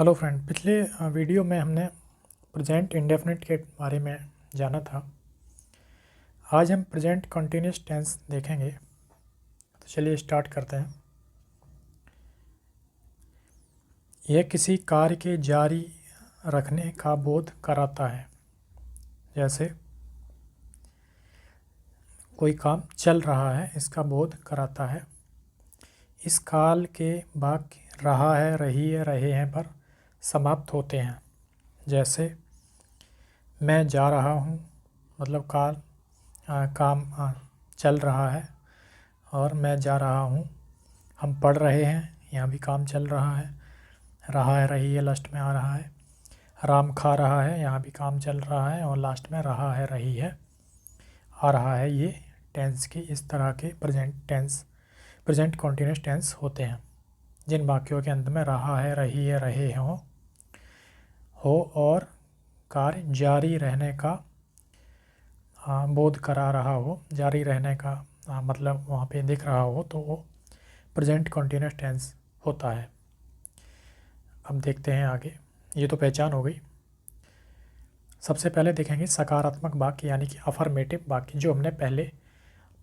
Hello friend, पिछले video में हमने प्रेजेंट इंडेफिनिट के बारे में जाना था। आज हम प्रेजेंट कंटिन्यूस टेंस देखेंगे। तो चलिए स्टार्ट करते हैं। यह किसी कार्य के जारी रखने का बोध कराता है। जैसे कोई काम चल रहा है, इसका बोध कराता है। इस काल के वाक्य रहा है, रही है, रहे हैं पर समाप्त होते हैं। जैसे मैं जा रहा हूँ, मतलब काम चल रहा है और मैं जा रहा हूँ। हम पढ़ रहे हैं, यहाँ भी काम चल रहा है, रही है लास्ट में आ रहा है। राम खा रहा है, यहाँ भी काम चल रहा है और लास्ट में रहा है, रही है, आ रहा है। ये टेंस की इस तरह के प्रेजेंट कॉन्टिन्यूस टेंस होते हैं, जिन वाक्यों के अंत में रहा है, रही है, रहे हो और कार्य जारी रहने का बोध करा रहा हो, जारी रहने का मतलब वहाँ पे दिख रहा हो, तो वो प्रेजेंट कॉन्टिन्यूस टेंस होता है। अब देखते हैं आगे। ये तो पहचान हो गई। सबसे पहले देखेंगे सकारात्मक वाक्य यानी कि अफर्मेटिव वाक्य, जो हमने पहले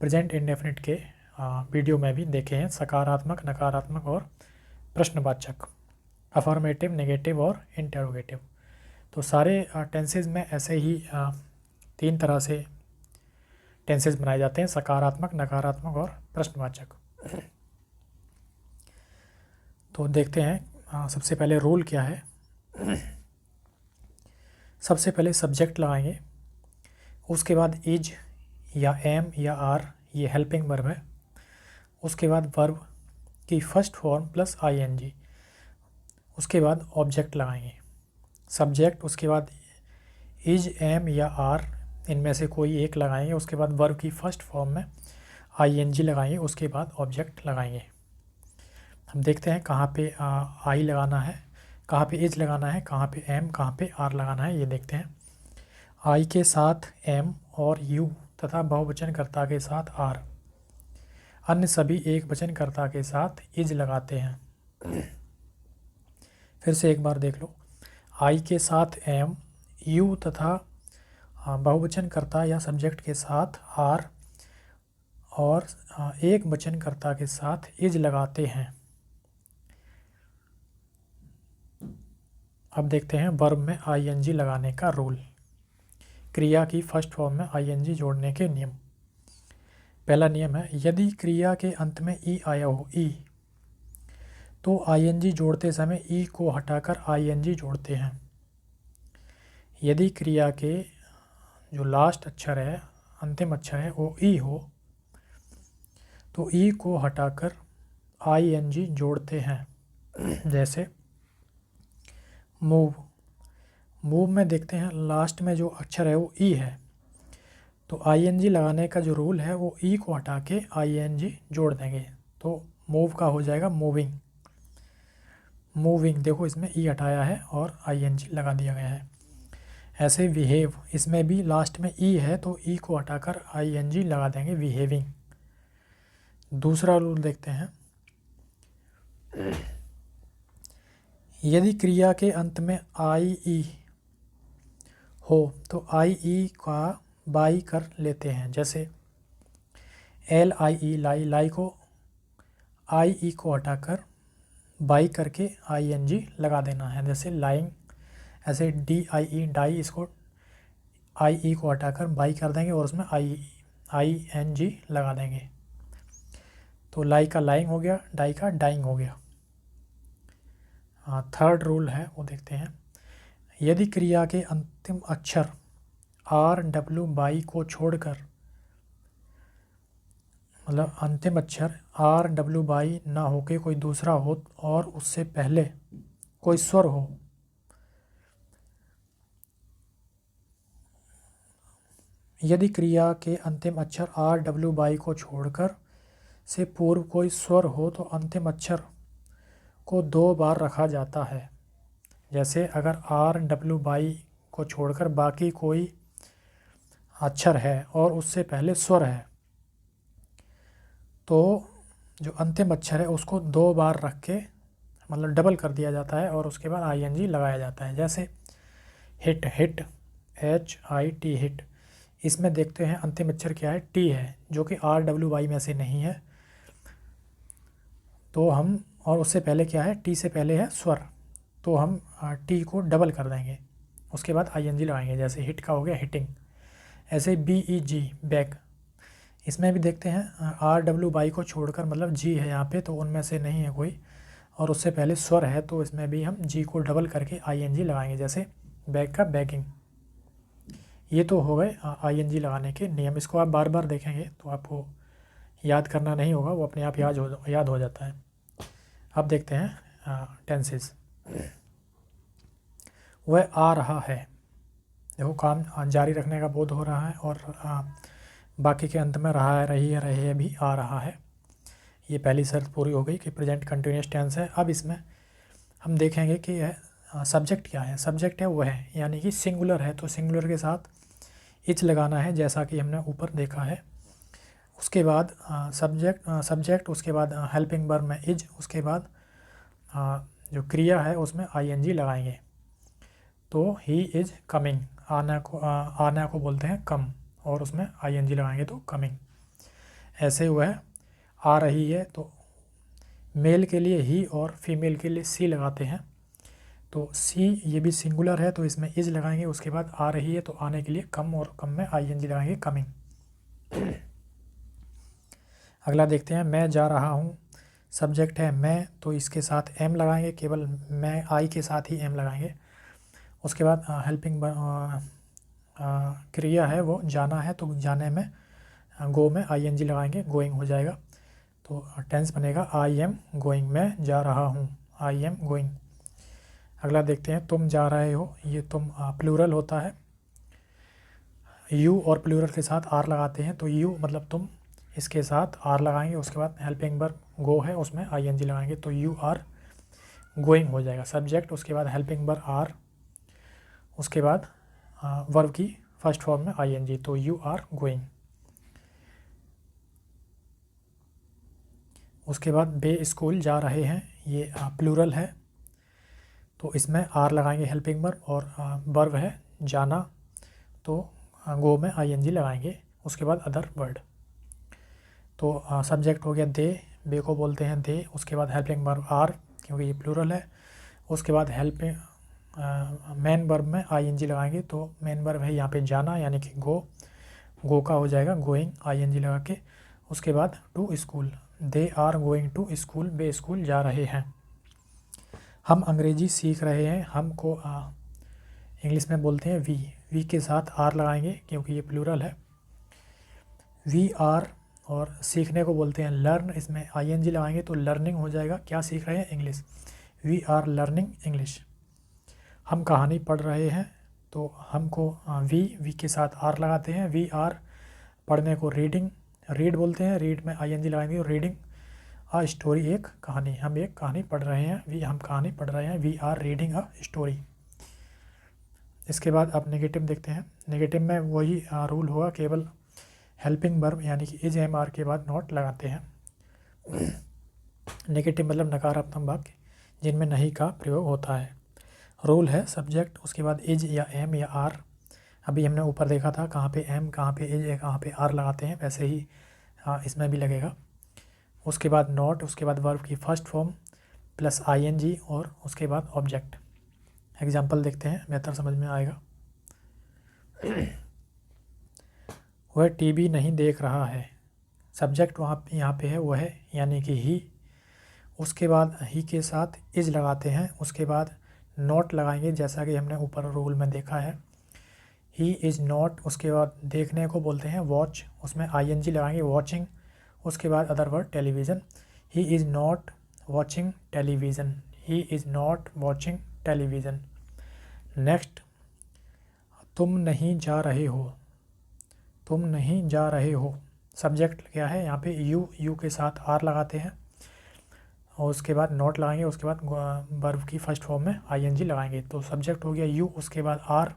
प्रेजेंट इंडेफिनिट के वीडियो में भी देखे हैं। सकारात्मक, नकारात्मक और प्रश्नवाचक, अफर्मेटिव, नेगेटिव और इंटरोगेटिव। तो सारे टेंसेज में ऐसे ही 3 तरह से टेंसेज बनाए जाते हैं: सकारात्मक, नकारात्मक और प्रश्नवाचक। तो देखते हैं सबसे पहले रूल क्या है। सबसे पहले सब्जेक्ट लगाएंगे, उसके बाद इज या एम या आर, ये हेल्पिंग वर्ब है। उसके बाद वर्ब की फर्स्ट फॉर्म प्लस आईएनजी, उसके बाद ऑब्जेक्ट लगाएंगे। सब्जेक्ट, उसके बाद इज, एम या आर, इनमें से कोई एक लगाएंगे। उसके बाद वर्ब की फर्स्ट फॉर्म में आईएनजी लगाएंगे, उसके बाद ऑब्जेक्ट लगाएंगे। हम देखते हैं कहाँ पे आई लगाना है, कहाँ पे इज लगाना है, कहाँ पे एम, कहाँ पे आर लगाना है। ये देखते हैं। आई के साथ एम और यू तथा बहुवचनकर्ता के साथ आर। अन्य सभी एक वचनकर्ता के साथ इज लगाते हैं। फिर से एक बार देख लो। आई के साथ एम, यू तथा बहुवचनकर्ता या सब्जेक्ट के साथ आर और एक वचनकर्ता के साथ इज लगाते हैं। अब देखते हैं वर्ब में आईएनजी लगाने का रूल। क्रिया की फर्स्ट फॉर्म में आईएनजी जोड़ने के नियम। पहला नियम है, यदि क्रिया के अंत में ई आया हो, ई, तो आईएनजी जोड़ते समय ई को हटाकर आईएनजी जोड़ते हैं। यदि क्रिया के जो लास्ट अक्षर है, अंतिम अक्षर है, वो ई हो, तो ई को हटाकर आईएनजी जोड़ते हैं। जैसे मूव, मूव में देखते हैं लास्ट में जो अक्षर है वो ई है, तो आईएनजी लगाने का जो रूल है वो ई को हटा के आईएनजी जोड़ देंगे, तो मूव का हो जाएगा मूविंग। मूविंग, देखो इसमें ई हटाया है और आईएनजी लगा दिया गया है। ऐसे बिहेव, इसमें भी लास्ट में ई है तो ई को हटाकर आईएनजी लगा देंगे, बिहेविंग। दूसरा रूल देखते हैं, यदि क्रिया के अंत में आई ई हो तो आई ई का बाई कर लेते हैं। जैसे एल आई ई, लाई, लाई को आई ई को हटाकर बाई करके आई एन जी लगा देना है। जैसे लाइंग, ऐसे डी आई ई, डाई, इसको आई ई को हटाकर बाई कर देंगे और उसमें आई एन जी लगा देंगे, तो लाई का लाइंग हो गया, डाई का डाइंग हो गया। थर्ड रूल है वो देखते हैं, यदि क्रिया के अंतिम अक्षर आर डब्ल्यू बाई को छोड़कर, मतलब अंतिम अक्षर आर डब्ल्यू बाई ना होके कोई दूसरा हो और उससे पहले कोई स्वर हो, यदि क्रिया के अंतिम अक्षर आर डब्ल्यू बाई को छोड़कर से पूर्व कोई स्वर हो तो अंतिम अक्षर को 2 बार रखा जाता है। जैसे अगर आर डब्ल्यू बाई को छोड़कर बाकी कोई अक्षर है और उससे पहले स्वर है, तो जो अंतिम अक्षर है उसको 2 बार रख के मतलब डबल कर दिया जाता है और उसके बाद आईएनजी लगाया जाता है। जैसे हिट, हिट HIT हिट, इसमें देखते हैं अंतिम अक्षर क्या है, टी है, जो कि RWY में से नहीं है। तो हम, और उससे पहले क्या है, टी से पहले है स्वर, तो हम टी को डबल कर देंगे, उसके बाद आईएनजी लगाएंगे। जैसे हिट का हो गया हिटिंग। ऐसे BEG बैग, इसमें भी देखते हैं RWY को छोड़कर, मतलब जी है यहाँ पे तो उनमें से नहीं है कोई, और उससे पहले स्वर है तो इसमें भी हम जी को डबल करके आईएनजी लगाएंगे। जैसे बैग का बैगिंग। ये तो हो गए आईएनजी लगाने के नियम। इसको आप बार बार देखेंगे तो आपको याद करना नहीं होगा, वो अपने आप याद हो जाता है। अब देखते हैं टेंसेस। वह आ रहा है, देखो काम जारी रखने का बोध हो रहा है, और बाकी के अंत में रहा है, रही है, रहे है भी आ रहा है। ये पहली शर्त पूरी हो गई कि प्रेजेंट कंटिन्यूअस टेंस है। अब इसमें हम देखेंगे कि सब्जेक्ट क्या है। सब्जेक्ट है वह, यानी कि सिंगुलर है तो सिंगुलर के साथ इच लगाना है, जैसा कि हमने ऊपर देखा है। उसके बाद सब्जेक्ट, उसके बाद हेल्पिंग वर्ब में इज, उसके बाद जो क्रिया है उसमें आईएनजी लगाएंगे। तो ही इज कमिंग, आना को बोलते हैं कम, और उसमें आईएनजी लगाएंगे तो कमिंग। ऐसे वह आ रही है, तो मेल के लिए ही और फीमेल के लिए सी लगाते हैं। तो सी ये भी सिंगुलर है तो इसमें इज लगाएंगे। उसके बाद आ रही है तो आने के लिए कम, और कम में आईएनजी लगाएंगे कमिंग। अगला देखते हैं, मैं जा रहा हूँ। सब्जेक्ट है मैं, तो इसके साथ एम लगाएंगे, केवल मैं आई के साथ ही एम लगाएंगे। उसके बाद हेल्पिंग क्रिया है वो जाना है, तो जाने में गो में आईएनजी लगाएंगे, गोइंग हो जाएगा। तो टेंस बनेगा आई एम गोइंग, मैं जा रहा हूँ, आई एम गोइंग। अगला देखते हैं, तुम जा रहे हो। ये तुम प्लूरल होता है, यू और प्लूरल के साथ आर लगाते हैं, तो यू मतलब तुम, इसके साथ आर लगाएंगे। उसके बाद हेल्पिंग वर्ब गो है, उसमें आईएनजी लगाएंगे, तो यू आर गोइंग हो जाएगा सब्जेक्ट। उसके बाद हेल्पिंग वर्ब आर, उसके बाद वर्ब की फर्स्ट फॉर्म में आईएनजी, तो यू आर गोइंग। उसके बाद बे स्कूल जा रहे हैं, ये प्लूरल है तो इसमें आर लगाएंगे हेल्पिंग वर्ब, और वर्ब है जाना, तो गो में आईएनजी लगाएंगे। उसके बाद अदर वर्ड, तो सब्जेक्ट हो गया दे, बे को बोलते हैं दे। उसके बाद हेल्पिंग वर्ब आर, क्योंकि ये प्लूरल है। उसके बाद हेल्पिंग मेन वर्ब में आईएनजी लगाएंगे, तो मेन वर्ब है यहाँ पे जाना, यानी कि गो का हो जाएगा गोइंग, आईएनजी लगा के। उसके बाद to school, they are going to school, वे स्कूल जा रहे हैं। हम अंग्रेजी सीख रहे हैं, हम को इंग्लिश में बोलते हैं वी के साथ आर लगाएंगे क्योंकि ये प्लूरल है। वी आर, और सीखने को बोलते हैं लर्न, इसमें आईएनजी लगाएंगे तो लर्निंग हो जाएगा। क्या सीख रहे हैं? English, we are learning English. हम कहानी पढ़ रहे हैं, तो हमको वी के साथ आर लगाते हैं। वी आर पढ़ने को रीडिंग, रीड बोलते हैं, रीड में आईएनजी लगाएंगे, रीडिंग अ स्टोरी, एक कहानी, हम एक कहानी पढ़ रहे हैं, हम कहानी पढ़ रहे हैं, we are reading a story. इसके बाद अब नेगेटिव देखते हैं। नेगेटिव में वही रूल होगा, केवल हेल्पिंग वर्ब यानी कि इज एम आर के बाद नॉट लगाते हैं। नेगेटिव मतलब नकारात्मक वाक्य जिनमें नहीं का प्रयोग होता है। रूल है सब्जेक्ट, उसके बाद इज या एम या आर। अभी हमने ऊपर देखा था कहाँ पे एम, कहाँ पे इज या कहाँ पे आर लगाते हैं, वैसे ही इसमें भी लगेगा। उसके बाद नॉट, उसके बाद वर्ब की फर्स्ट फॉर्म प्लस आईएनजी, और उसके बाद ऑब्जेक्ट। एग्जाम्पल देखते हैं, बेहतर समझ में आएगा। वह टीवी नहीं देख रहा है। सब्जेक्ट यहाँ पे है वह, यानी कि ही। उसके बाद ही के साथ इज लगाते हैं, उसके बाद नॉट लगाएंगे, जैसा कि हमने ऊपर रूल में देखा है। ही इज़ नॉट, उसके बाद देखने को बोलते हैं वॉच, उसमें आईएनजी लगाएंगे, वॉचिंग। उसके बाद other word television, he is not watching television, he is not watching television. Next, तुम नहीं जा रहे हो। तुम नहीं जा रहे हो, सब्जेक्ट क्या है यहाँ पे यू के साथ आर लगाते हैं, और उसके बाद नॉट लगाएंगे। उसके बाद वर्ब की फर्स्ट फॉर्म में आईएनजी लगाएंगे, तो सब्जेक्ट हो गया यू, उसके बाद आर,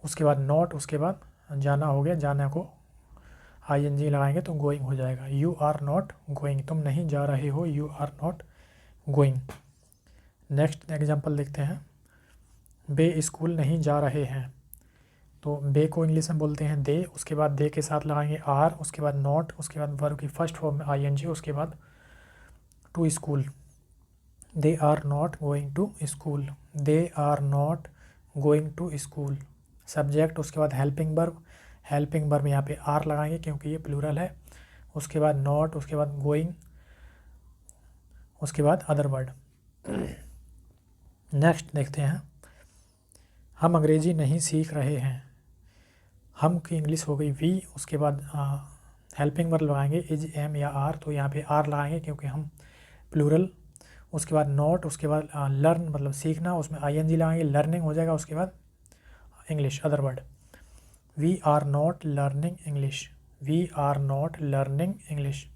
उसके बाद नॉट, उसके बाद जाना हो गया, जाना को आईएनजी लगाएंगे तो गोइंग हो जाएगा। यू आर नॉट गोइंग, तुम नहीं जा रहे हो, you are not going. Next example देखते हैं। बे स्कूल नहीं जा रहे हैं। तो बे को इंग्लिश में बोलते हैं दे, उसके बाद दे के साथ लगाएंगे आर, उसके बाद नॉट, उसके बाद वर्ब की फर्स्ट फॉर्म में आईएनजी, उसके बाद to school. They are not going to school, they are not going to school. Subject, उसके बाद हेल्पिंग वर्ब, हेल्पिंग वर्ब यहाँ पे आर लगाएंगे क्योंकि ये प्लूरल है। उसके बाद नॉट, उसके बाद गोइंग, उसके बाद अदर वर्ड। नेक्स्ट देखते हैं। हम अंग्रेजी नहीं सीख रहे हैं। हम की इंग्लिश हो गई वी, उसके बाद हेल्पिंग वर्ब लगाएंगे इज, एम या आर, तो यहाँ पे आर लगाएंगे क्योंकि हम प्लूरल। उसके बाद नॉट, उसके बाद लर्न मतलब सीखना, उसमें आईएनजी लगाएंगे, लर्निंग हो जाएगा, उसके बाद English other word. We are not learning English, we are not learning English.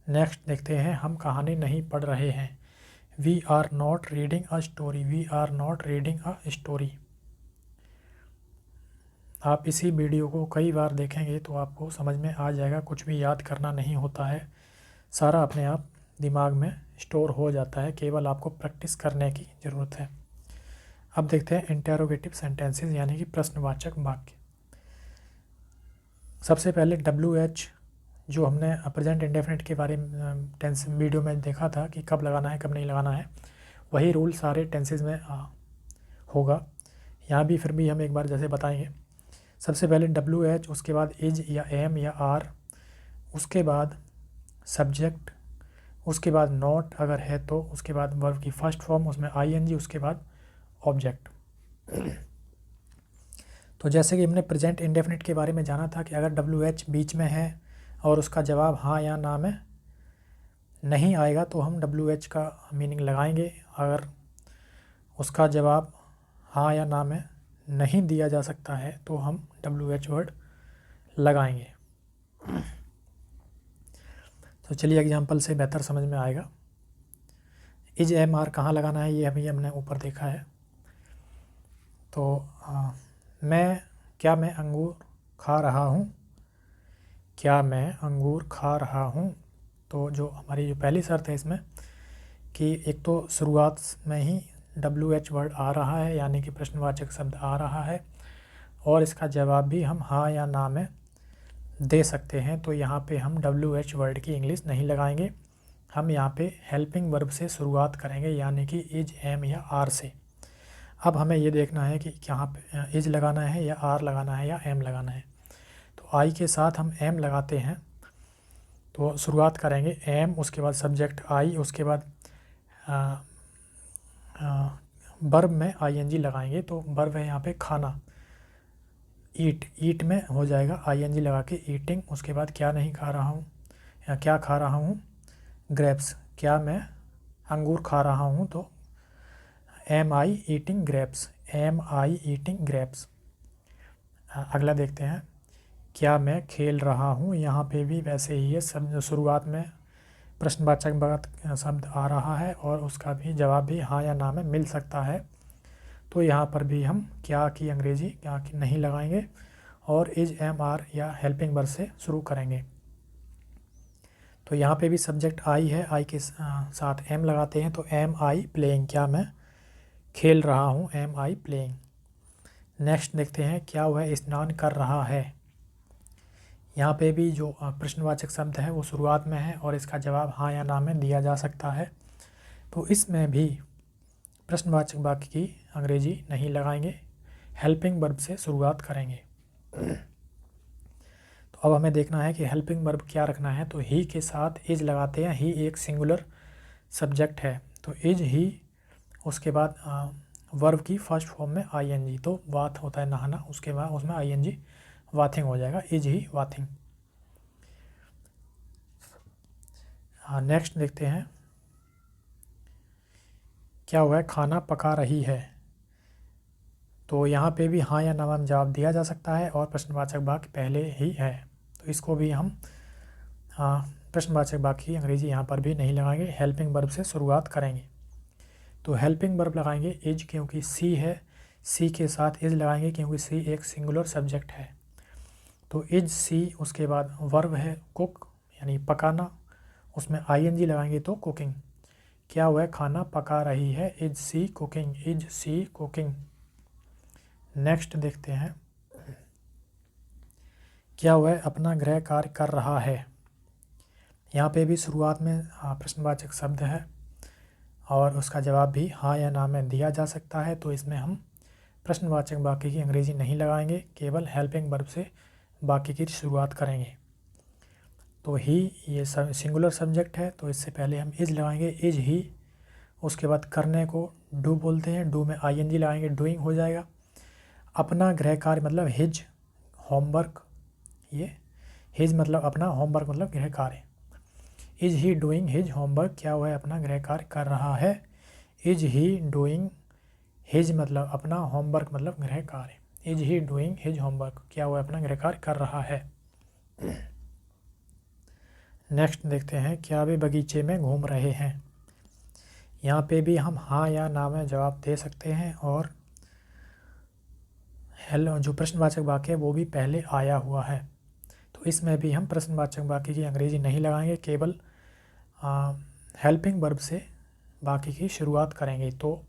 Next देखते हैं। हम कहानी नहीं पढ़ रहे हैं। We are not reading a story, we are not reading a story. आप इसी वीडियो को कई बार देखेंगे तो आपको समझ में आ जाएगा, कुछ भी याद करना नहीं होता है, सारा अपने आप दिमाग में स्टोर हो जाता है, केवल आपको प्रैक्टिस करने की ज़रूरत है। अब देखते हैं इंटेरोगेटिव सेंटेंसेस यानी कि प्रश्नवाचक वाक्य। सबसे पहले WH जो हमने प्रेजेंट इंडेफिनिट के बारे में टेंस वीडियो में देखा था कि कब लगाना है कब नहीं लगाना है, वही रूल सारे टेंसेस में होगा। यहाँ भी फिर भी हम एक बार जैसे बताएंगे। सबसे पहले WH, उसके बाद इज या एम या आर, उसके बाद सब्जेक्ट, उसके बाद नॉट अगर है तो, उसके बाद वर्ब की फर्स्ट फॉर्म उसमें आईएनजी, उसके बाद ऑब्जेक्ट। तो जैसे कि हमने प्रेजेंट इंडेफिनिट के बारे में जाना था कि अगर WH बीच में है और उसका जवाब हाँ या ना में नहीं आएगा तो हम WH का मीनिंग लगाएंगे। अगर उसका जवाब हाँ या ना में नहीं दिया जा सकता है तो हम WH वर्ड लगाएंगे। तो चलिए एग्जांपल से बेहतर समझ में आएगा। इज एम आर कहाँ लगाना है ये अभी हमने ऊपर देखा है। तो क्या मैं अंगूर खा रहा हूँ, क्या मैं अंगूर खा रहा हूँ। तो जो हमारी जो पहली शर्त है इसमें कि एक तो शुरुआत में ही WH वर्ड आ रहा है यानी कि प्रश्नवाचक शब्द आ रहा है और इसका जवाब भी हम हाँ या ना में दे सकते हैं। तो यहाँ पे हम WH वर्ड की इंग्लिश नहीं लगाएंगे, हम यहाँ पे हेल्पिंग वर्ब से शुरुआत करेंगे यानी कि इज, एम या आर से। अब हमें ये देखना है कि यहाँ पे इज लगाना है या आर लगाना है या एम लगाना है। तो आई के साथ हम एम लगाते हैं, तो शुरुआत करेंगे एम, उसके बाद सब्जेक्ट आई, उसके बाद वर्ब में आईएनजी लगाएंगे। तो वर्ब है यहाँ पे खाना, ईट, ईट में हो जाएगा आईएनजी लगा के ईटिंग। उसके बाद क्या नहीं खा रहा हूँ या क्या खा रहा हूँ, ग्रेप्स, क्या मैं अंगूर खा रहा हूँ तो एम आई ईटिंग ग्रेप्स, एम आई ईटिंग ग्रेप्स। अगला देखते हैं। क्या मैं खेल रहा हूँ, यहाँ पे भी वैसे ही है, सब शुरुआत में प्रश्नवाचक शब्द आ रहा है और उसका भी जवाब भी हाँ या ना में मिल सकता है। तो यहाँ पर भी हम क्या की अंग्रेजी क्या की नहीं लगाएंगे और इज, एम, आर या हेल्पिंग वर्ब से शुरू करेंगे। तो यहाँ पे भी सब्जेक्ट आई है, आई के साथ एम लगाते हैं तो एम आई प्लेइंग, क्या मैं खेल रहा हूँ, एम आई प्लेइंग। नेक्स्ट देखते हैं। क्या वह स्नान कर रहा है। यहाँ पे भी जो प्रश्नवाचक शब्द है वो शुरुआत में है और इसका जवाब हाँ या ना में दिया जा सकता है। तो इसमें भी प्रश्नवाचक वाक्य की अंग्रेजी नहीं लगाएंगे, हेल्पिंग वर्ब से शुरुआत करेंगे। तो अब हमें देखना है कि हेल्पिंग वर्ब क्या रखना है। तो ही के साथ इज लगाते हैं, ही एक सिंगुलर सब्जेक्ट है तो इज ही, उसके बाद वर्ब की फर्स्ट फॉर्म में आईएनजी, तो वाथ होता है नहाना, उसके बाद उसमें आईएनजी वाथिंग हो जाएगा, इज ही वाथिंग। नेक्स्ट देखते हैं। क्या हुआ है, खाना पका रही है। तो यहाँ पे भी हाँ या ना में जवाब दिया जा सकता है और प्रश्नवाचक वाक्य पहले ही है, तो इसको भी हम प्रश्नवाचक वाक्य की अंग्रेजी यहाँ पर भी नहीं लगाएंगे, हेल्पिंग वर्ब से शुरुआत करेंगे। तो हेल्पिंग वर्ब लगाएंगे इज क्योंकि सी है, सी के साथ इज लगाएंगे क्योंकि सी एक सिंगुलर सब्जेक्ट है। तो इज सी, उसके बाद वर्ब है कुक यानी पकाना, उसमें आईएनजी लगाएंगे तो कुकिंग, क्या वह खाना पका रही है? Is she cooking, is she cooking. Next देखते हैं, क्या वह अपना गृह कार्य कर रहा है? यहाँ पे भी शुरुआत में प्रश्नवाचक शब्द है और उसका जवाब भी हाँ या ना में दिया जा सकता है, तो इसमें हम प्रश्नवाचक वाक्य की अंग्रेजी नहीं लगाएंगे, केवल हेल्पिंग वर्ब से वाक्य की शुरुआत करेंगे। तो ही ये सिंगुलर सब्जेक्ट है, तो इससे पहले हम इज लगाएंगे, इज ही। उसके बाद करने को डू बोलते हैं, डू में आईएनजी लगाएंगे, डूइंग हो जाएगा। अपना गृह कार्य मतलब हिज होमवर्क, ये हिज मतलब अपना, होमवर्क मतलब गृह कार्य। Is he doing his homework, क्या वह अपना गृह कार्य कर रहा है? इज ही डूइंग हिज मतलब अपना, होमवर्क मतलब गृह कार्य। Is he doing his homework, क्या वह अपना गृह कार्य कर रहा है? नेक्स्ट देखते हैं, क्या वे बगीचे में घूम रहे हैं? यहाँ पे भी हम हाँ या ना में जवाब दे सकते हैं और हेलो जो प्रश्नवाचक वाक्य है वो भी पहले आया हुआ है, तो इसमें भी हम प्रश्नवाचक वाक्य की अंग्रेजी नहीं लगाएंगे, केवल हेल्पिंग वर्ब से वाक्य की शुरुआत करेंगे। तो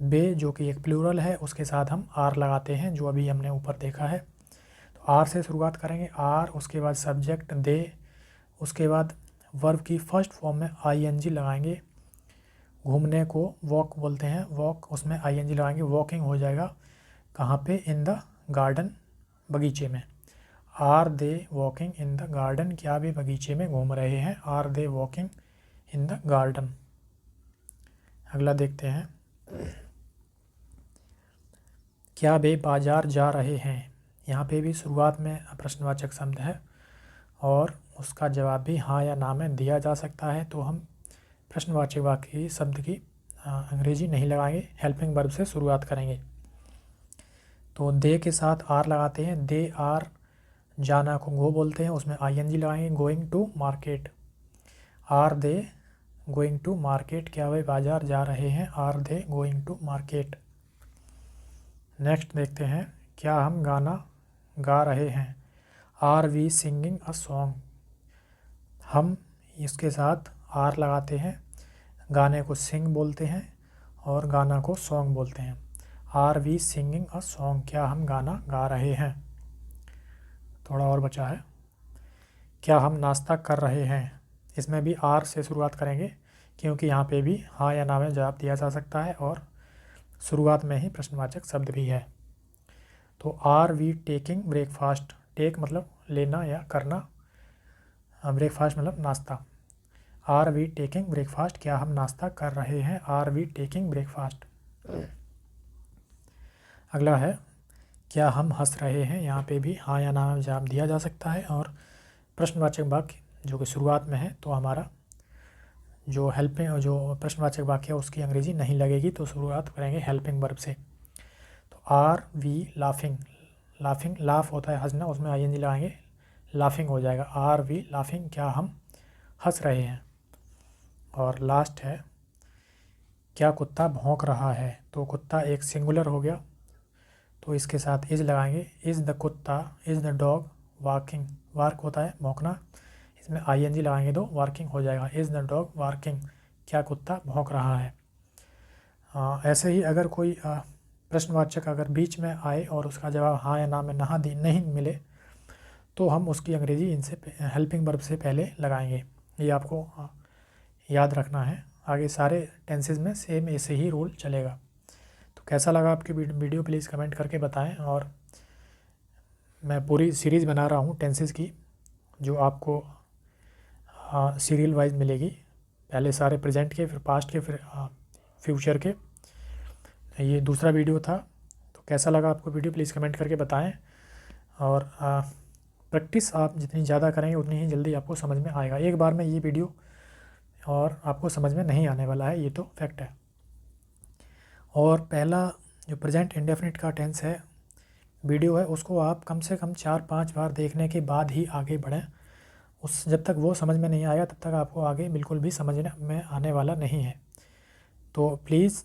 बे जो कि एक प्लूरल है उसके साथ हम आर लगाते हैं, जो अभी हमने ऊपर देखा है। तो आर से शुरुआत करेंगे, आर, उसके बाद सब्जेक्ट दे, उसके बाद वर्ब की फर्स्ट फॉर्म में आईएनजी लगाएंगे। घूमने को वॉक बोलते हैं, वॉक, उसमें आईएनजी लगाएंगे, वॉकिंग हो जाएगा। कहाँ पे? इन द गार्डन, बगीचे में। Are they walking in the garden, क्या वे बगीचे में घूम रहे हैं? Are they walking in the garden. अगला देखते हैं, क्या वे बाजार जा रहे हैं? यहाँ पे भी शुरुआत में प्रश्नवाचक शब्द है और उसका जवाब भी हाँ या ना में दिया जा सकता है, तो हम प्रश्नवाचक वाक्य की शब्द की अंग्रेजी नहीं लगाएंगे, हेल्पिंग वर्ब से शुरुआत करेंगे। तो दे के साथ आर लगाते हैं, दे आर, जाना को गो बोलते हैं, उसमें आईएनजी लगाएंगे, going to market. Are they going to market, क्या वे बाजार जा रहे हैं? Are they going to market. Next देखते हैं, क्या हम गाना गा रहे हैं? Are we singing a song. हम इसके साथ आर लगाते हैं, गाने को सिंग बोलते हैं और गाना को सॉन्ग बोलते हैं। Are we singing a song, क्या हम गाना गा रहे हैं? थोड़ा और बचा है, क्या हम नाश्ता कर रहे हैं? इसमें भी आर से शुरुआत करेंगे, क्योंकि यहाँ पे भी हाँ या ना में जवाब दिया जा सकता है और शुरुआत में ही प्रश्नवाचक शब्द भी है। तो are we taking breakfast, take मतलब लेना या करना, ब्रेकफास्ट मतलब नाश्ता। आर वी टेकिंग ब्रेकफास्ट, क्या हम नाश्ता कर रहे हैं? Are we taking breakfast. अगला है, क्या हम हंस रहे हैं? यहाँ पे भी हाँ या ना में जवाब दिया जा सकता है और प्रश्नवाचक वाक्य जो कि शुरुआत में है, तो हमारा जो हेल्पिंग, जो प्रश्नवाचक वाक्य है उसकी अंग्रेजी नहीं लगेगी, तो शुरुआत करेंगे हेल्पिंग वर्ब से। तो are we laughing, laughing laugh होता है हंसना, उसमें आईएनजी लगाएंगे, लाफिंग हो जाएगा। आर वी लाफिंग, क्या हम हंस रहे हैं? और लास्ट है, क्या कुत्ता भौंक रहा है? तो कुत्ता एक सिंगुलर हो गया, तो इसके साथ इज लगाएंगे, इज़ द कुत्ता, इज़ द डॉग वार्किंग, वार्क होता है भौंकना, इसमें आईएनजी लगाएंगे तो वार्किंग हो जाएगा। इज़ द डॉग वार्किंग, क्या कुत्ता भौंक रहा है? ऐसे ही अगर कोई प्रश्नवाचक अगर बीच में आए और उसका जवाब हाँ या ना में नहीं मिले, तो हम उसकी अंग्रेजी इनसे हेल्पिंग वर्ब से पहले लगाएंगे। ये आपको याद रखना है, आगे सारे टेंसेज में सेम ऐसे ही रूल चलेगा। तो कैसा लगा आपकी वीडियो, प्लीज़ कमेंट करके बताएं। और मैं पूरी सीरीज़ बना रहा हूँ टेंसेज की, जो आपको सीरियल वाइज मिलेगी, पहले सारे प्रेजेंट के, फिर पास्ट के, फिर फ्यूचर के। ये दूसरा वीडियो था, तो कैसा लगा आपको वीडियो, प्लीज़ कमेंट करके बताएं। और प्रैक्टिस आप जितनी ज़्यादा करेंगे उतनी ही जल्दी आपको समझ में आएगा। एक बार में ये वीडियो और आपको समझ में नहीं आने वाला है, ये तो फैक्ट है। और पहला जो प्रेजेंट इंडेफिनिट का टेंस है वीडियो है, उसको आप कम से कम 4-5 बार देखने के बाद ही आगे बढ़ें। जब तक वो समझ में नहीं आया तब तक आपको आगे बिल्कुल भी समझने में आने वाला नहीं है। तो प्लीज़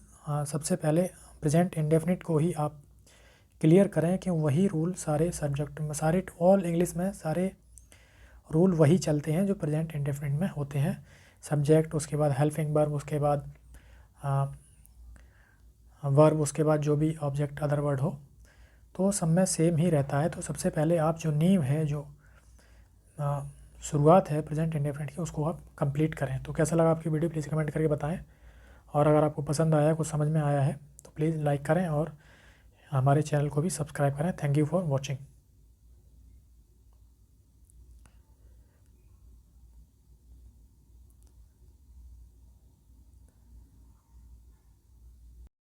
सबसे पहले प्रेजेंट इंडेफिनिट को ही आप क्लियर करें कि वही रूल सारे सब्जेक्ट में, सारे ऑल इंग्लिश में सारे रूल वही चलते हैं जो प्रेजेंट इंडेफिनिट में होते हैं। सब्जेक्ट, उसके बाद हेल्पिंग वर्ब, उसके बाद वर्ब, उसके बाद जो भी ऑब्जेक्ट अदर वर्ड हो, तो सब में सेम ही रहता है। तो सबसे पहले आप जो नींव है, जो शुरुआत है प्रेजेंट इंडेफिनिट की, उसको आप कंप्लीट करें। तो कैसा लगा आपकी वीडियो प्लीज़ कमेंट करके बताएं, और अगर आपको पसंद आया, कुछ समझ में आया है तो प्लीज़ लाइक करें और हमारे चैनल को भी सब्सक्राइब करें। Thank you for watching.